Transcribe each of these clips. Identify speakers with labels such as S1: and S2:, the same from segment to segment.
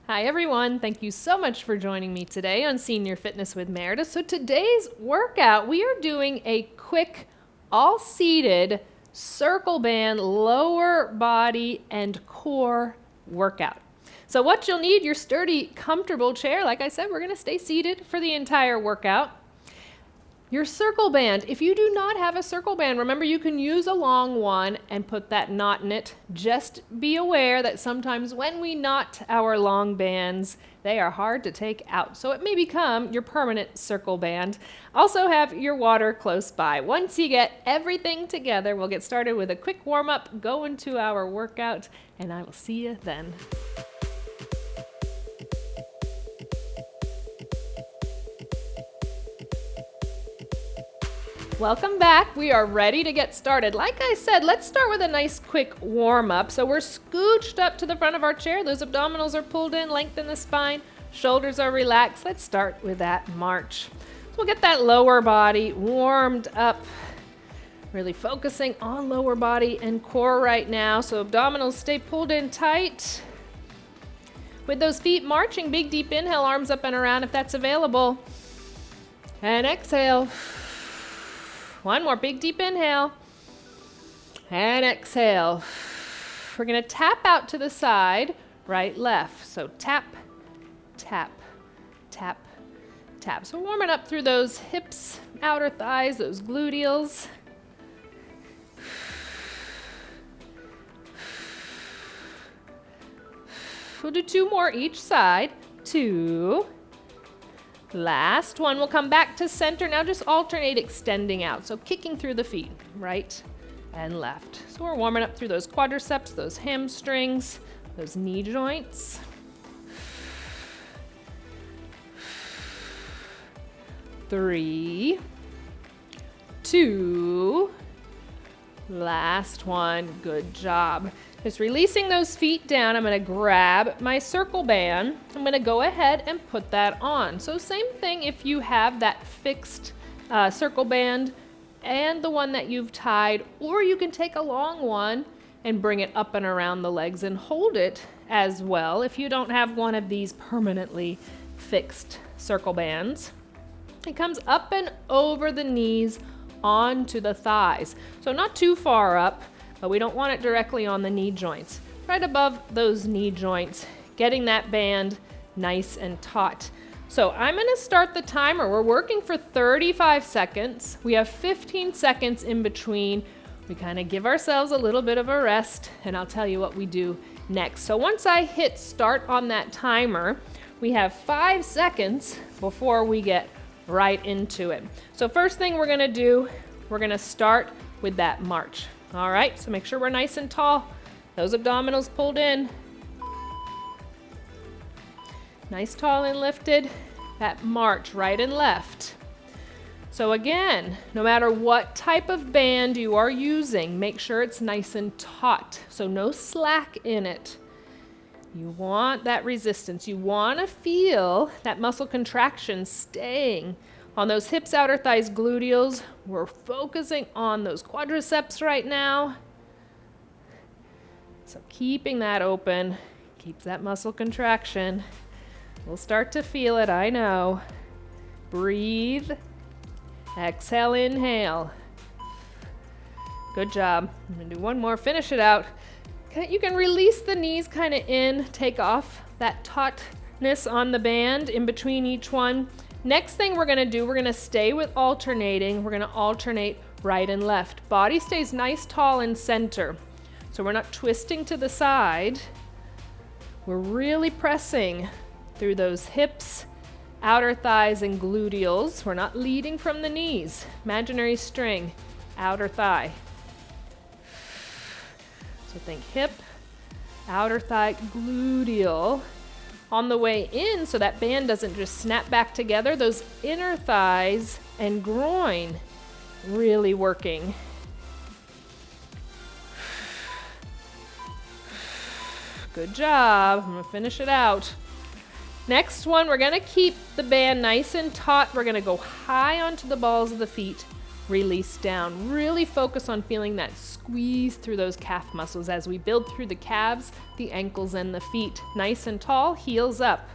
S1: Hi everyone, thank you so much for joining me today on Senior Fitness with Meredith. So today's workout, we are doing a quick, all-seated circle band lower body and core workout. So what you'll need, your sturdy, comfortable chair. Like I said, we're gonna stay seated for the entire workout. Your circle band, if you do not have a circle band, remember you can use a long one and put that knot in it. Just be aware that sometimes when we knot our long bands, they are hard to take out. So it may become your permanent circle band. Also have your water close by. Once you get everything together, we'll get started with a quick warm up, go into our workout, and I will see you then. Welcome back. We are ready to get started. Like I said, let's start with a nice quick warm up. So we're scooched up to the front of our chair. Those abdominals are pulled in, lengthen the spine, shoulders are relaxed. Let's start with that march. So we'll get that lower body warmed up. Really focusing on lower body and core right now. So abdominals stay pulled in tight. With those feet marching, big deep inhale, arms up and around if that's available. And exhale. One more big deep inhale and exhale. We're gonna tap out to the side, right, left. So tap, tap, tap, tap. So warming up through those hips, outer thighs, those gluteals. We'll do two more each side. Two. Last one, we'll come back to center. Now just alternate extending out. So kicking through the feet, right and left. So we're warming up through those quadriceps, those hamstrings, those knee joints. Three, two, last one, good job. Just releasing those feet down, I'm gonna grab my circle band. I'm gonna go ahead and put that on. So same thing if you have that fixed circle band and the one that you've tied, or you can take a long one and bring it up and around the legs and hold it as well if you don't have one of these permanently fixed circle bands. It comes up and over the knees onto the thighs. So not too far up, but we don't want it directly on the knee joints. Right above those knee joints, getting that band nice and taut. So I'm gonna start the timer. We're working for 35 seconds. We have 15 seconds in between. We kind of give ourselves a little bit of a rest, and I'll tell you what we do next. So once I hit start on that timer, we have 5 seconds before we get right into it. So first thing we're gonna do, we're gonna start with that march. All right, so make sure we're nice and tall. Those abdominals pulled in. Nice, tall, and lifted. That march, right and left. So again, no matter what type of band you are using, make sure it's nice and taut, so no slack in it. You want that resistance. You want to feel that muscle contraction staying on those hips, outer thighs, gluteals. We're focusing on those quadriceps right now. So keeping that open keeps that muscle contraction. We'll start to feel it, I know. Breathe. Exhale, inhale. Good job. I'm gonna do one more, finish it out. You can release the knees kind of in, take off that tautness on the band in between each one. Next thing we're gonna do, we're gonna stay with alternating. We're gonna alternate right and left. Body stays nice, tall, and center. So we're not twisting to the side. We're really pressing through those hips, outer thighs, and gluteals. We're not leading from the knees. Imaginary string, outer thigh. So think hip, outer thigh, gluteal. On the way in, so that band doesn't just snap back together, those inner thighs and groin really working. Good job. I'm gonna finish it out. Next one, we're gonna keep the band nice and taut. We're gonna go high onto the balls of the feet, release down. Really focus on feeling that squeeze through those calf muscles as we build through the calves, the ankles, and the feet. Nice and tall, heels up.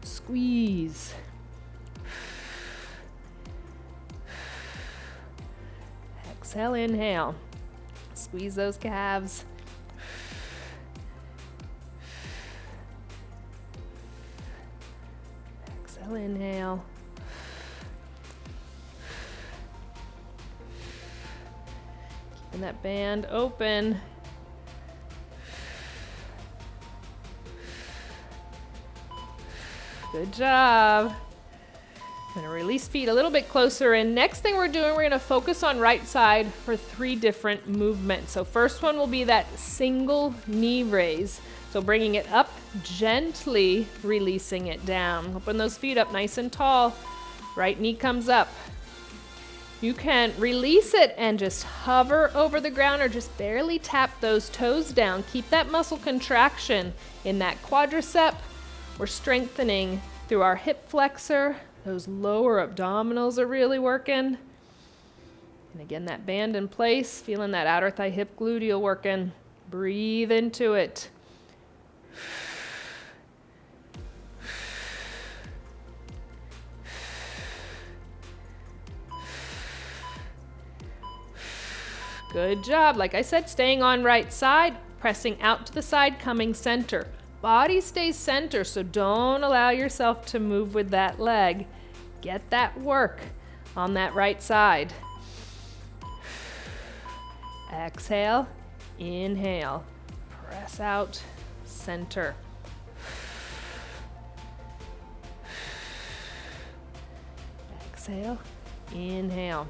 S1: Squeeze. Exhale, inhale. Squeeze those calves. Exhale, inhale. Keeping that band open. Good job. I'm gonna release feet a little bit closer, and next thing we're doing, we're gonna focus on right side for 3 different movements. So first one will be that single knee raise. So bringing it up, gently releasing it down. Open those feet up nice and tall. Right knee comes up. You can release it and just hover over the ground or just barely tap those toes down. Keep that muscle contraction in that quadricep. We're strengthening through our hip flexor. Those lower abdominals are really working. And again, that band in place, feeling that outer thigh hip gluteal working. Breathe into it. Good job. Like I said, staying on right side, pressing out to the side, coming center. Body stays center, so don't allow yourself to move with that leg. Get that work on that right side. Exhale, inhale, press out, center. Exhale, inhale.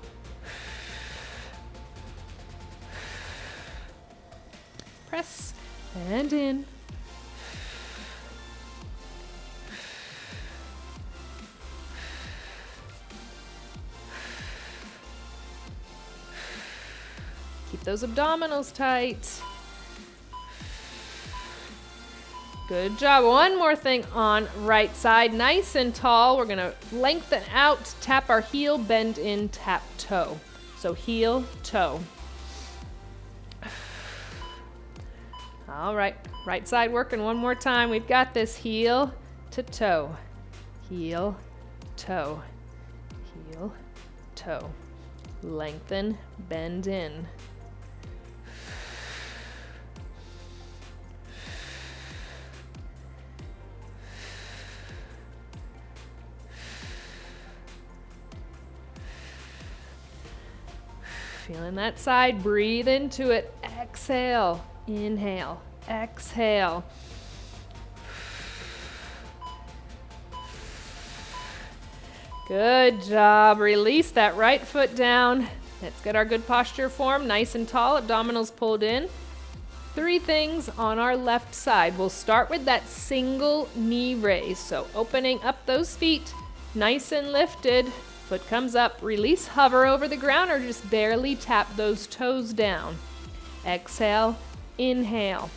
S1: Press and in. Keep those abdominals tight. Good job. One more thing on right side. Nice and tall. We're going to lengthen out, tap our heel, bend in, tap toe. So heel, toe. All right, right side working one more time. We've got this heel to toe, heel, toe, heel, toe. Lengthen, bend in. Feeling that side, breathe into it. Exhale, inhale, exhale. Good job. Release that right foot down. Let's get our good posture form, nice and tall, abdominals pulled in. 3 things on our left side. We'll start with that single knee raise. So opening up those feet, nice and lifted. Foot comes up, release, hover over the ground or just barely tap those toes down. Exhale, inhale.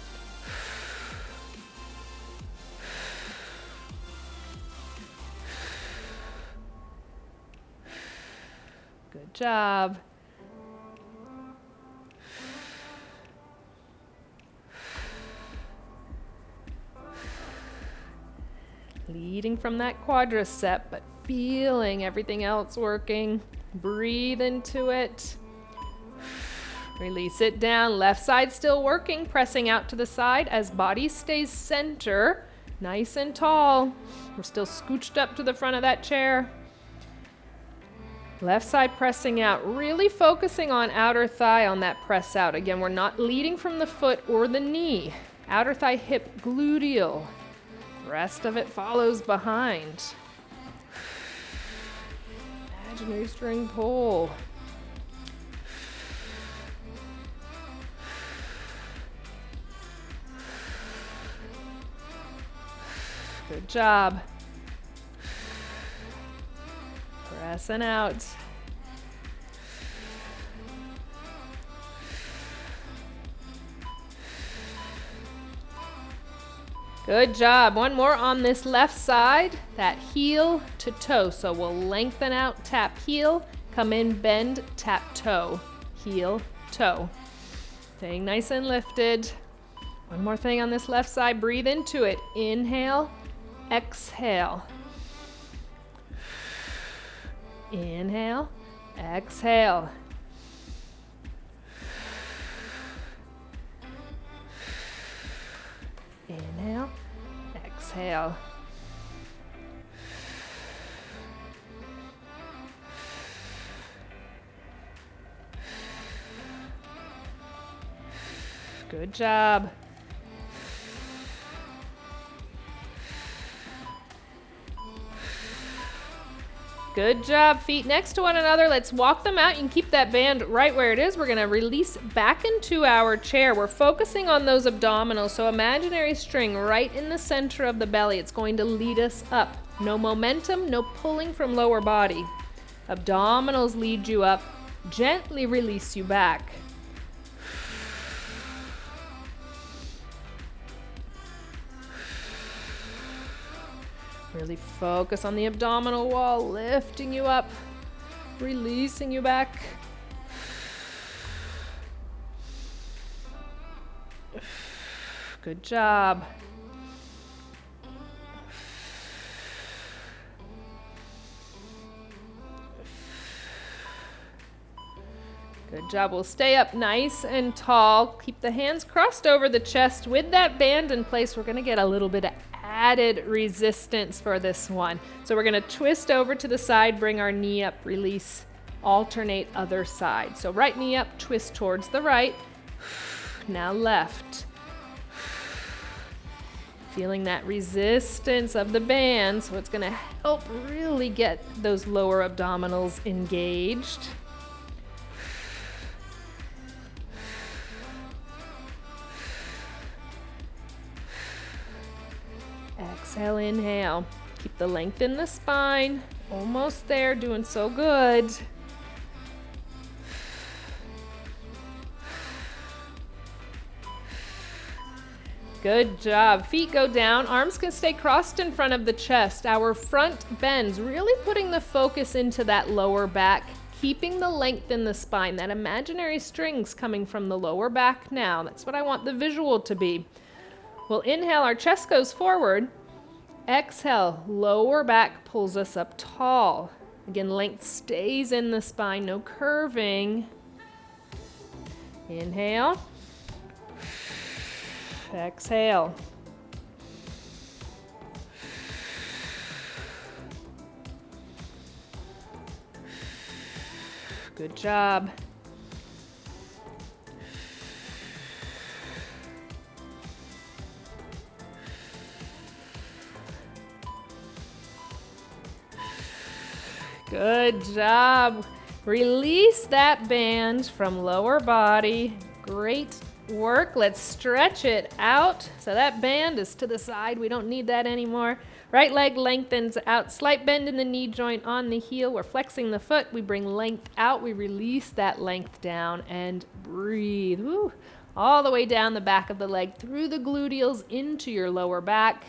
S1: Good job. Leading from that quadricep, but feeling everything else working. Breathe into it. Release it down. Left side still working, pressing out to the side as body stays center, nice and tall. We're still scooched up to the front of that chair. Left side pressing out, really focusing on outer thigh on that press out. Again, we're not leading from the foot or the knee. Outer thigh hip gluteal. Rest of it follows behind. Imaginary string pull. Good job. Pressing out. Good job. One more on this left side, that heel to toe. So we'll lengthen out, tap heel, Come in, bend, tap toe, heel, toe. Staying nice and lifted. One more thing on this left side, breathe into it. Inhale, exhale. Inhale, exhale. Inhale, exhale. Good job. Good job. Feet next to one another. Let's walk them out. You can keep that band right where it is. We're going to release back into our chair. We're focusing on those abdominals. So imaginary string right in the center of the belly. It's going to lead us up. No momentum, no pulling from lower body. Abdominals lead you up. Gently release you back. Really focus on the abdominal wall, lifting you up, releasing you back. Good job. Good job. We'll stay up nice and tall. Keep the hands crossed over the chest. With that band in place, we're going to get a little bit of added resistance for this one. So we're going to twist over to the side, bring our knee up, release, alternate other side. So right knee up, twist towards the right. Now left. Feeling that resistance of the band, so it's going to help really get those lower abdominals engaged. Exhale, inhale. Keep the length in the spine. Almost there, doing so good. Good job. Feet go down. Arms can stay crossed in front of the chest. Our front bends, really putting the focus into that lower back, keeping the length in the spine. That imaginary string's coming from the lower back now. That's what I want the visual to be. We'll inhale, our chest goes forward. Exhale, lower back pulls us up tall. Again, length stays in the spine, no curving. Inhale. Exhale. Good job. Good job. Release that band from lower body. Great work. Let's stretch it out. So that band is to the side. We don't need that anymore. Right leg lengthens out. Slight bend in the knee joint on the heel. We're flexing the foot. We bring length out. We release that length down and breathe. Woo. All the way down the back of the leg through the gluteals into your lower back.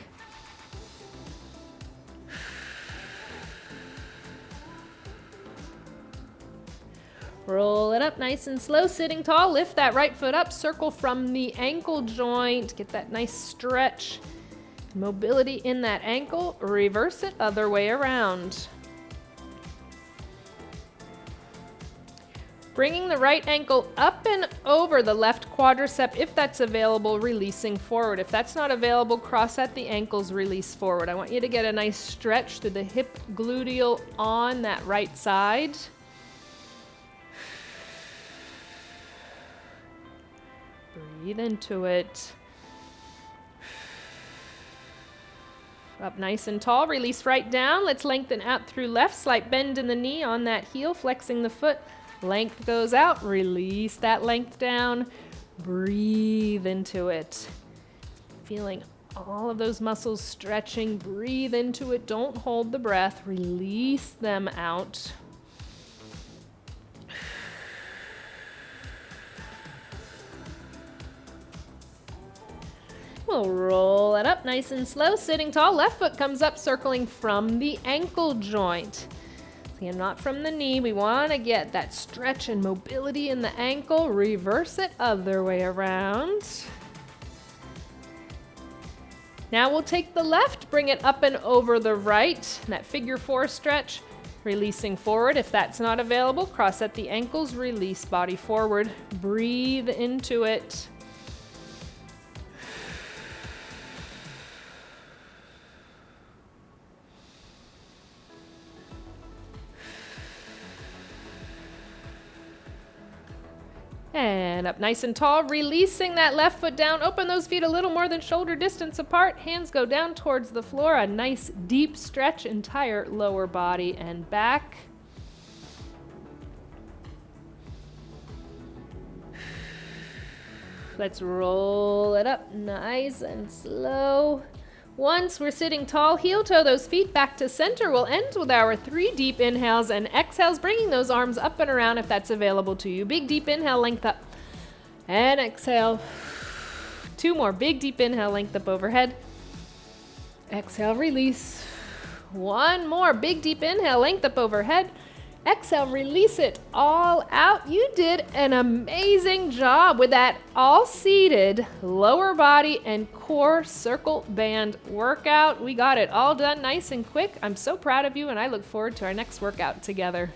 S1: Roll it up nice and slow, sitting tall. Lift that right foot up, circle from the ankle joint. Get that nice stretch. Mobility in that ankle. Reverse it, other way around. Bringing the right ankle up and over the left quadricep if that's available, releasing forward. If that's not available, cross at the ankles, release forward. I want you to get a nice stretch through the hip gluteal on that right side. Breathe into it. Up nice and tall, release right down. Let's lengthen out through left, slight bend in the knee on that heel, flexing the foot. Length goes out, release that length down. Breathe into it. Feeling all of those muscles stretching, breathe into it. Don't hold the breath, release them out. We'll roll it up nice and slow, sitting tall. Left foot comes up, circling from the ankle joint. and not from the knee. We want to get that stretch and mobility in the ankle. Reverse it other way around. Now we'll take the left, bring it up and over the right. That figure 4 stretch, releasing forward. If that's not available, cross at the ankles, release body forward. Breathe into it. And up nice and tall, releasing that left foot down. Open those feet a little more than shoulder distance apart. Hands go down towards the floor. A nice deep stretch, entire lower body and back. Let's roll it up nice and slow. Once we're sitting tall, heel toe those feet back to center. We'll end with our 3 deep inhales and exhales, bringing those arms up and around if that's available to you. Big deep inhale, length up. And exhale. 2 more. Big deep inhale, length up overhead. Exhale, release. 1 more. Big deep inhale, length up overhead. Exhale, release it all out. You did an amazing job with that all seated lower body and core circle band workout. We got it all done nice and quick. I'm so proud of you, and I look forward to our next workout together.